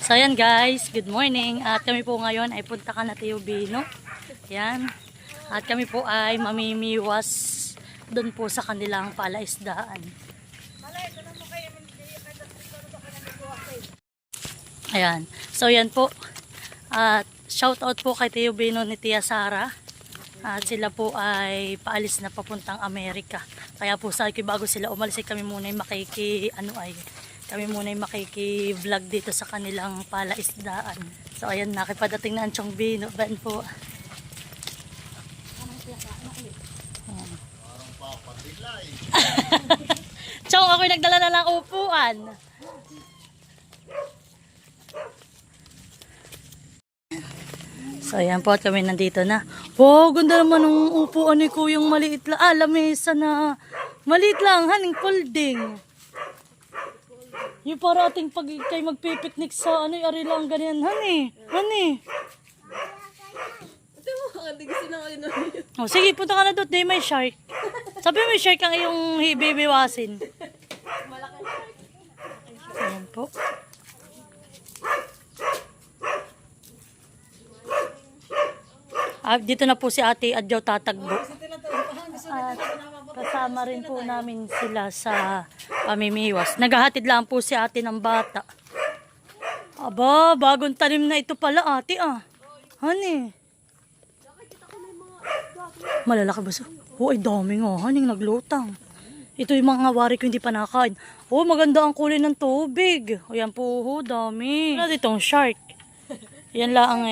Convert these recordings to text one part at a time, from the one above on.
So ayan guys, good morning. At kami po ngayon ay punta ka na Tio Bino. Ayan. At kami po ay mamimiwas doon po sa kanilang palaisdaan. Ayan. So yan po. At shout out po kay Tio Bino ni Tia Sara. At sila po ay paalis na papuntang Amerika. Kaya po sa akin bago sila umalis ay kami muna ay makiki-vlog dito sa kanilang palaisdaan. So ayan, nakipadating na ang Chong Bino. Ben po. Chong, ako'y nagdala na lang upuan. So ayan po at kami nandito na. Wow, ganda naman ng upuan ni Kuyang maliit lang. Lamesa na maliit lang, haning folding. Yung parating pag kayo magpipiknik sa ari lang ganyan, hani. Oh, sige, punta ka na doon, may shark. Sabi may shark ang iyong bibiwasin. Ayan po. Dito na po si Ate Adjaw tatagbo. At kasama rin po namin sila sa pamimiwas. Naghahatid lang po si ate ng bata. Aba, bagong tanim na ito pala ate Hani. Malalaki ba so? Oh, ay dami nga. Haning naglutang. Ito yung mga wari ko hindi pa nakain. Oh, maganda ang kulay ng tubig. Ayan po, dami. Ano ditong shark? Yan lang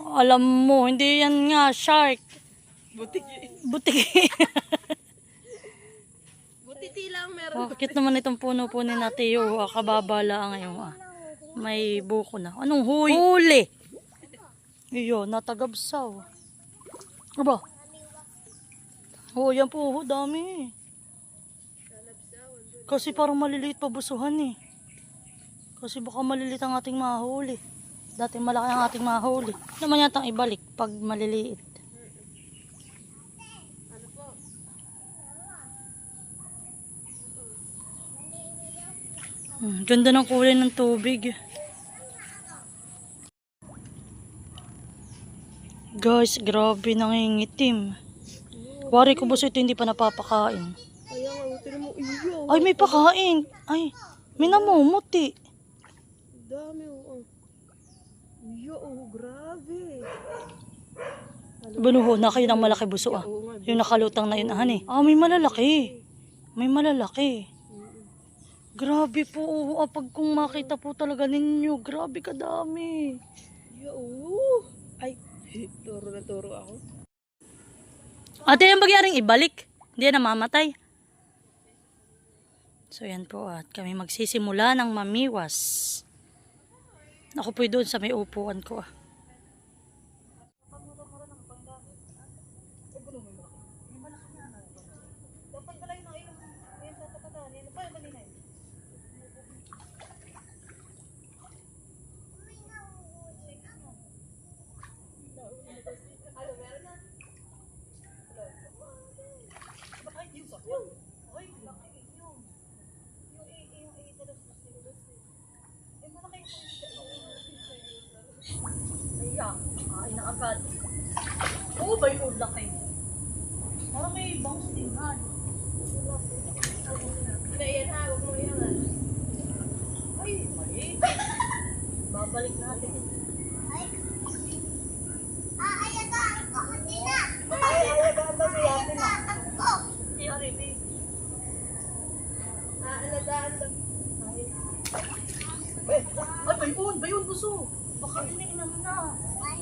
alam mo, hindi yan nga shark. Butiki. Butiti lang meron. Bakit naman itong puno-puno na Teo? Kababala ngayon. May buko na. Anong huli? Iyo, natagabsaw. Aba? Oh, yan po. Dami. Kasi parang maliliit pa busuhan Kasi baka maliliit ang ating mahuli. Dati malaki ang ating mahuli. Naman yatang ibalik pag maliliit. Ganda ng kulay ng tubig. Guys, grabe nangingitim. Wari ko ba ito hindi pa napapakain? Ay, may pakain. Ay, may namumuti. Dami grabe. Banuho na kayo ng malaki buso Yung nakalutang na yun may malalaki. May malalaki. Grabe po, pag kung makita po talaga ninyo, grabe kadami. Ay, turo na turo ako. Ate, yung bagyaring ibalik. Hindi na mamatay. So yan po at kami magsisimula ng mamiwas. Ako po doon sa may upuan ko Ay na agad. Oh, bay laki. Parang may bangus din Hindi yan huwag mo yan Ay, mali. Babalik natin. Ay, bayon, buso. Baka ina mo na. Ay,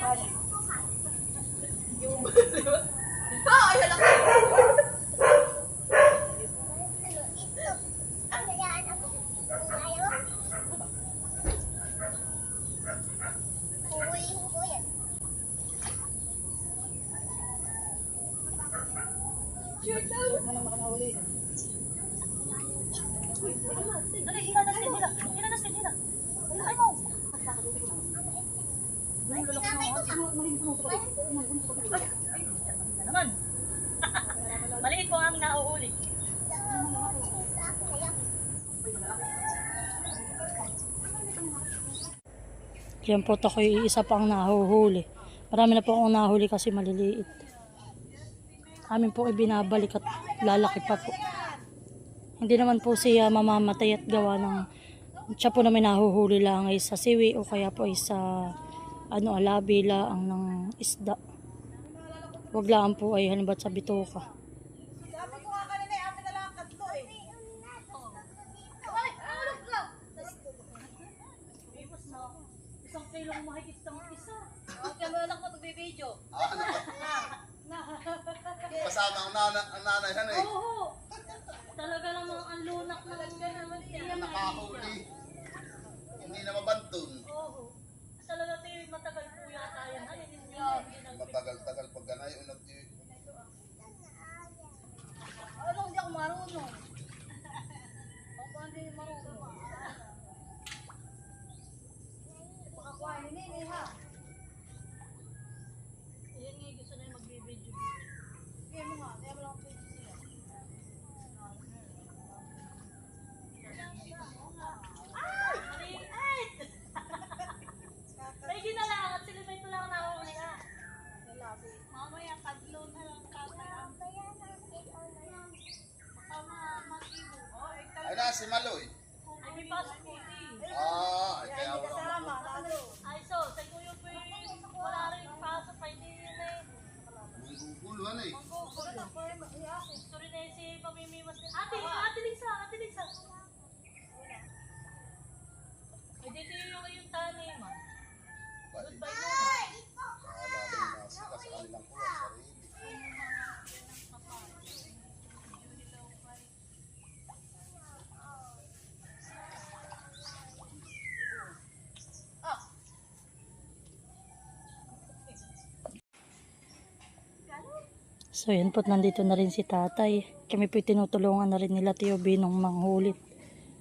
halaki. Dali, hila na sila. Hila na sila. Ay mo. Naman. Maliit po ang aming nauhuli. Yan po ako isa pang nahuhuli. Marami na po akong nahuli kasi maliliit. Amin po ibinabalik at lalaki pa po. Hindi naman po siya mamamatay at gawa ng siya po namin nahuhuli lang ay sa siwi o kaya po ay sa alabi laang ng isda. Wag lang po ay halimbawa sa bituka. Sabi ko nga kanina, amin na lang ang katlo eh. Isang kilong mahigit ng isa. Okay, mo anak mo video. Kasama ang nanay yan eh. Oo. Talaga namang ang lunak na Nakahuli. Hindi na mabantun. Oo. Talaga tayo matagal po yata yan. Ay, hindi Matagal-tagal pag ganay. Unag Ano, hindi ako marunong. Ako hindi marunong. Makakuha ni Nini ha. Yan nga gusto na yung magbibideo. Kaya mo nga, kaya mo lang pwede sila. May ginalang at sila may tulang na ako nila. Mamaya, kadlo na lang kata. Ay na, si Maloy. Ay, may pasok po si. Ay kaya wala. Kasama, lalo. Ay, so, sa kuyo po yung wala rin pasok pa. Hindi yun eh. Guguluhan eh. Gusto rin eh si Pamimiwas din. Ate Lisa. Ay, dito yung taniman. Goodbye mo. Kala na sila sa kanilang kuha, sarili. So yan po't nandito na rin si tatay. Kami po'y tinutulungan na rin nila Tio Binong manghulit.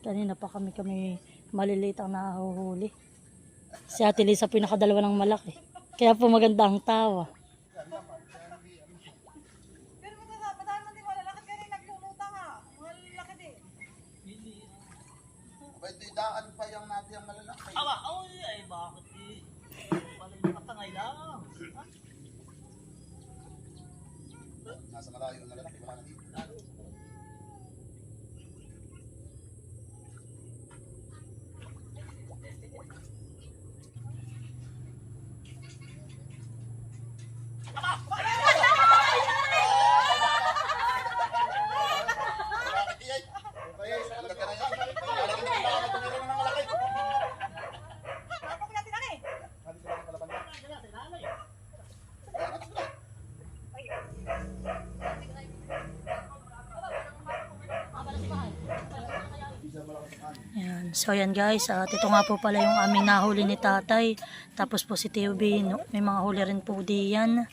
Kanina pa kami maliliit ang nahuhuli. Si Ate Lisa po'y nakadalawa ng malaki. Kaya po maganda ang tawa. Pero madami man din malalakad ka rin nagluluta nga. Malalakad eh. Abay, daan pa yung natin ang malalaki. Ay, bakit eh? Pala yung katangay lang. Nasa malayo ang malalaki, wala na dito. Bakit iyay? Ay, ang ganda na yan. Lalagyan mo yung baka tumira ng malaki. Tapos natin lang eh. Sabi sila ng palaban. Yan. So yan guys, at ito nga po pala yung aming nahuli ni tatay. Tapos po si Tio Bino. May mga huli rin po diyan.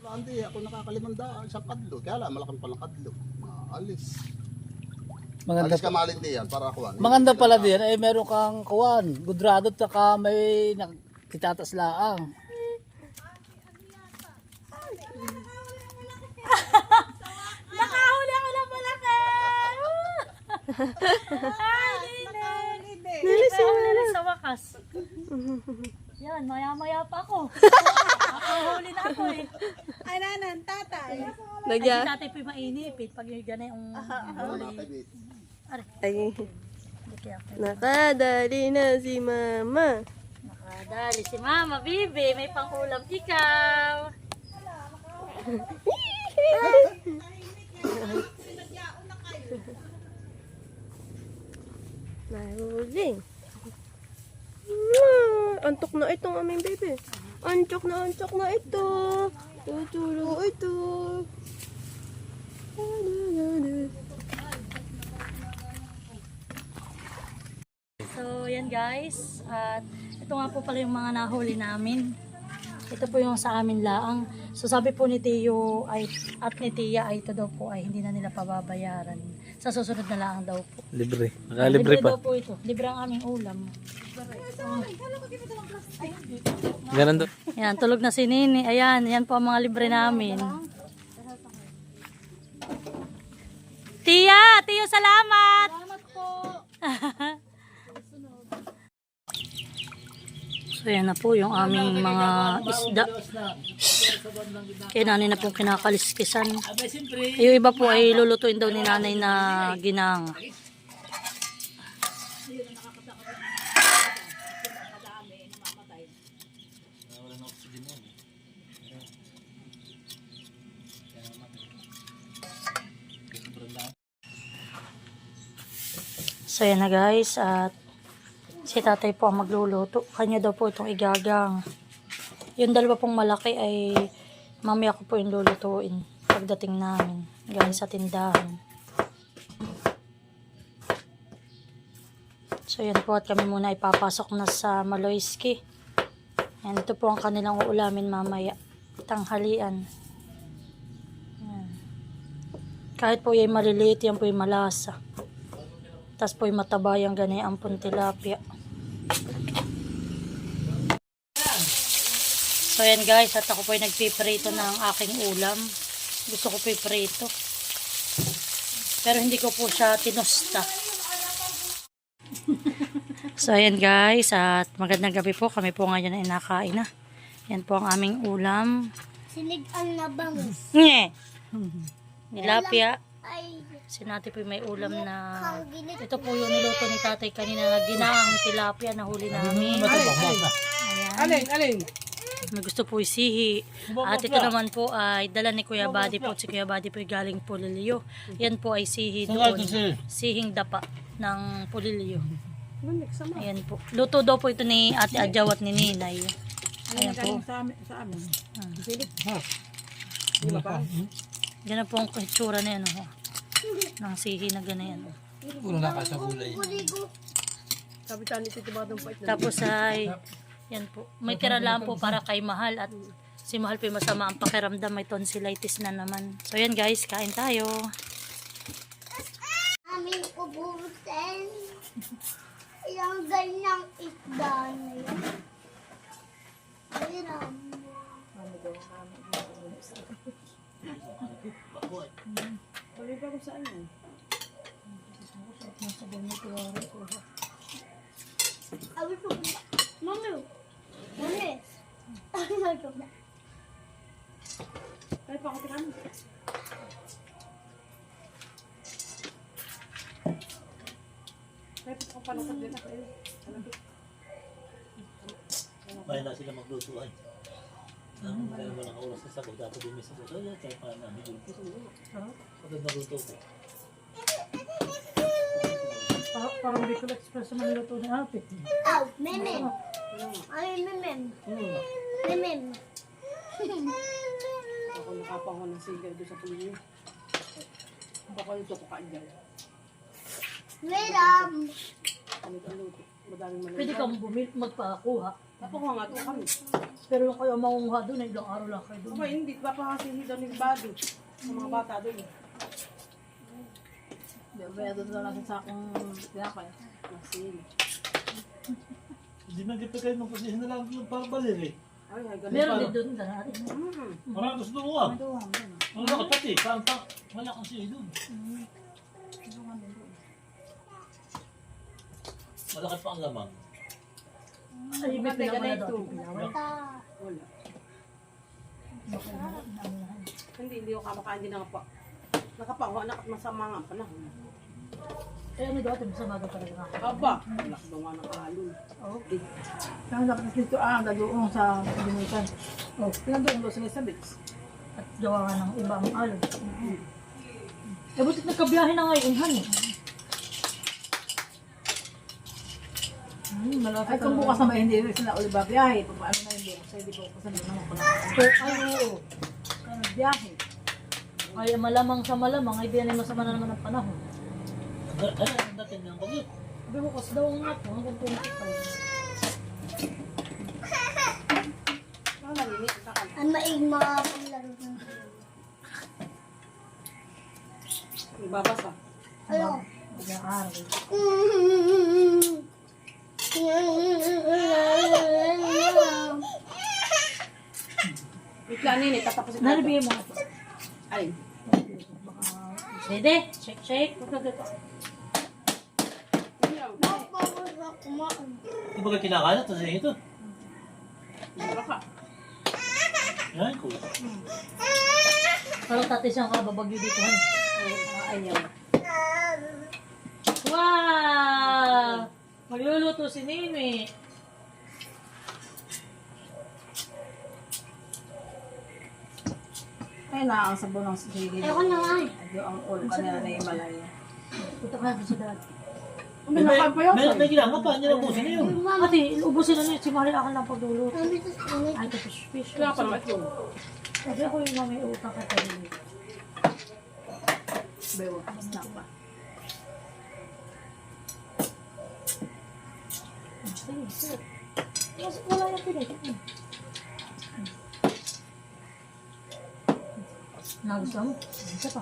Hindi, ako nakakalimanda isang kadlo. Kaya lang, malaking palang kadlo. Alis. Maganda Alis ka malin diyan para kuhan. Maganda pala din, eh meron kang kuwan, gudrado at saka may kitatas laang. Nakahuli ako ng malaki! Nakahuli sa wakas. Yan, maya-maya pa ako. Nakahuli na ako eh. Ay, nanan, tatay. Ay, si tatay po'y mainipit pag yung ganay yung huli. Ay, Hindi kaya ako. nakadali na si mama. Nakadali si Mama Bibi, may pangulam ikaw. Nahuli. Antok na itong aming baby. Antok na ito. Tutulog ito. So, yan guys. At ito nga po pala yung mga nahuli namin. Ito po yung sa amin laang. So sabi po ni Tio ay, at ni Tia ay ito daw po ay hindi na nila pababayaran. Sa susunod na laang daw po. Libre. Libre daw po ito. Libre ang aming ulam. Ganun doon. Yan, tulog na si Nini. Ayan, yan po ang mga libre namin. Tia! Tiyo, salamat! Salamat po! So yan na po yung aming mga isda. Kaya nanay na pong kinakaliskisan. Yung iba po ay lulutuin daw ni nanay na ginang. So yan na guys, at si tatay po ang magluluto. Kanya daw po itong igagang. Yung dalawa pong malaki ay mamaya ko po yung lulutuin pagdating namin guys sa tindahan. So yan po, at kami muna ipapasok na sa Maloyski. Yan, ito po ang kanilang uulamin mamaya, tanghalian. Yan. Kahit po yung maliliit, yan po yung malasa. Tapos po yung mataba yung ganyan pong tilapia. So yan guys, at ako po yung nagpiprito ng aking ulam. Gusto ko po iprito. Pero hindi ko po siya tinusta. So yan guys, at magandang gabi po. Kami po ngayon ay nakain na. Yan po ang aming ulam. Sinigang na bangus. Nye! Tilapia. Ay, Sinati po may ulam na ito po yung niluto ni tatay kanina na ginang tilapia na huli namin. Ayan. Alin? May gusto po isihi. At ito naman po ay dala ni Kuya Buddy po. Si Kuya Buddy po ay galing Pulilio. Yan po ay sihi doon. Sihing dapa ng Pulilio. Ayan po. Luto daw po ito ni Ate Adjaw at ni Ninay. Ayan po. Sa amin. Ganun po ang itsura na yan. Ng sihi na ganyan. Puro na ka sa gulay. Kapitan ito tumatong pa ito. Tapos ay, yan po. May tira lang po para kay Mahal. At si Mahal po masama ang pakiramdam. May tonsillitis na naman. So yan guys, kain tayo. aming ubusin. Yung ganyang isda na yun. Hiram. Baliba ko saan yan? Awit ko ba? Mami. Mami. Awit ko ba? Ay, pakati kami. Ay, papanasag din ako. Bayan na sila magluto ay. Dahil mo lang oras na sabi, dapat din may sagot. Ay, kaya pa namin yung puso. Pagod na luto ko. Parang Bicol Express naman niluto ni Ate. Aw, memem. Ay, memem. Memem. Ako nakapango ng sigaw doon sa puliyo. Baka ito ko kain dyan. Hiram. Ano ang luto? Madaming malala. Pwede kang magpakuha. Napakuha nga ito kami. Pero yung kayo makunguha doon, ay ilang araw lang kayo doon. Okay, hindi. Papakasihi daw ni Bado. Sa mga bata doon. May doon na lang sa akong tinapay. Masin. Hindi na kita kayo nung kasi na lang yung parang balir eh. Ay, ganun. Meron din doon na natin. Parang gusto mo ah. Ang lakot pati, parang wala kang siya doon. Malakad pa ang lamang. Ay, may pinamala daw. Ta. Wala. Hindi ako kamakain din nga pa. Nakapanguha na at masama nga ang panahon. Eh, ano daw ate, masama daw talaga nga. Aba, wala ka daw nga nakaalon. Oo. Kaya dapat dito nadoon sa Binitan. Oh, pinandoon daw sa Bits. At gawa nga ng ibang alog. Eh, butik nagkabiyahe na ngayon, han. Ay, kung bukas naman hindi sila ulit babiyahe, paano na hindi kasi hindi ko kasi naman ako Ay, oo. na biyahe. Ay, malamang sa malamang, ay diyan ay masama na naman ang panahon. Ano ang dating ng bagay? Sabi ko, kas daw nga po, hanggang 25. Wala, Ang maig mga paglaro ng Ibabasa. ano? Nag-aaral. Wait lang, Nini. Tatapusin ko. Nalibigay mo. Ay. Dede, shake. Mapapasa kumaan. Di ba kayo kinakalat? Tapos ito. Baka. Yan, cool. Parang tatay siyang kababagyo dito. Han. Ayaw. Wow! Magluluto si Nini. Ay, na ang sabon ng sige. Ayoko na nga eh. Ado ang ulo kanila na Himalaya. Punta ka sa dad. May nakal pa yun. May ginagawa pa. Hindi na ubusin na yun. Ate, ubusin na niya. Si Maria akan lang pagluluto. Ang bitas ko Ay, ito fish. Wala pa naman ito. Sabi ako yung may utang ka tayo. Bewa. Snack pa. Sige. Mas wala na pinit. Nagusto mo? Isa pa.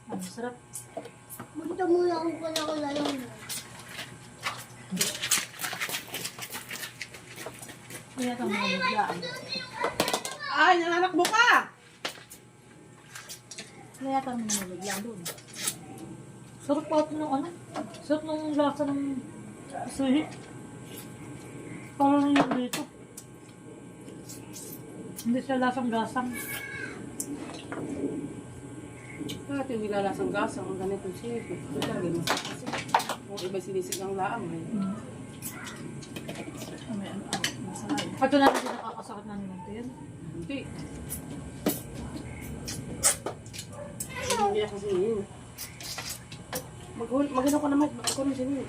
Ang sarap. Magta muna akong pala lang. Kaya ka mga biglaan. Ay, nananakbo ka! Kaya ka mga biglaan doon. Sarap pa ito ng ano? Sarap ng lasa ng suhi. Parang yung dito. Hindi siya lasang gasang. Bakit yung nilalasang gasang ang ganitong sinipi? Ito talaga yung masakasik. Kung iba sinisig ang laang eh. May ano, masakay. Ito na rin nakakasakit na naman ito yan. Hindi. Hindi ako sinin. Mag-ino ko naman. Ako na sinin.